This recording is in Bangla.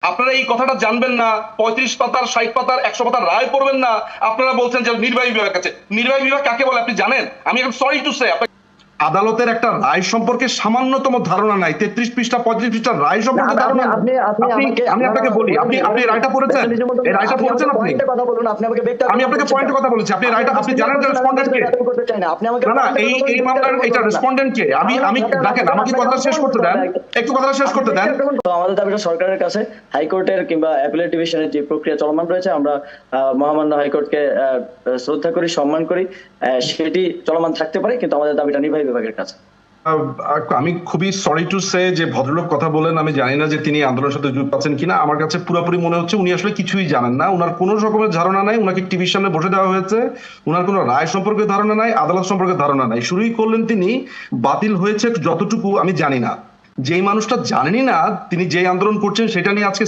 আপনারা এই কথাটা জানবেন না, 35 পাতার 60 পাতার 100 পাতার রায় পড়বেন না, আপনারা বলছেন যে নির্বাহী বিভাগের কাছে। নির্বাহী বিভাগ কাকে বলে আপনি জানেন? আমি এখন সরি টু সে আদালতের একটা রায় সম্পর্কে সামান্যতম ধারণা নাই। 33 পৃষ্ঠা 35 পৃষ্ঠার রায় সম্পর্কে ধারণা নাই। আমি আপনাকে বলি, আপনি রায়টা পড়েছেন? এই রায়টা পড়েছেন আপনি? আমি আপনাকে পয়েন্টে কথা বলেছি। আপনি রায়টা আপনি জানেন যে রেসপন্ডেন্ট কে? না, এই মামলার এটা রেসপন্ডেন্ট কে? আমি দেখেন, আমাকে কথাটা শেষ করতে দেন, একটু কথাটা শেষ করতে দেন। আমাদের দাবিটা সরকারের কাছে হাইকোর্টের কিংবা অ্যাপিলেট ডিভিশনের যে প্রক্রিয়া চলমান রয়েছে, আমরা মহামান্য হাইকোর্টকে শ্রদ্ধা করি, সম্মান করি, সেটি চলমান থাকতে পারে, কিন্তু আমাদের দাবিটা নির্বাহী বিভাগের কাছে। আমি খুবই সরি টু সে যে ভদ্রলোক কথা বলেন, আমি জানি না যে তিনি আন্দোলনের সাথে যুক্ত আছেন কিনা। আমার কাছে পুরোপুরি মনে হচ্ছে উনি আসলে কিছুই জানেন না, উনার কোনো রকমের ধারণা নাই। উনাকে টিভির সামনে বসে দেওয়া হয়েছে, উনার কোনো রায় সম্পর্কে ধারণা নাই, আদালত সম্পর্কে ধারণা নাই। শুরুই করলেন তিনি, বাতিল হয়েছে যতটুকু আমি জানি না। যেই মানুষটা জানেনই না তিনি যে আন্দোলন করছেন সেটা নিয়ে আজকে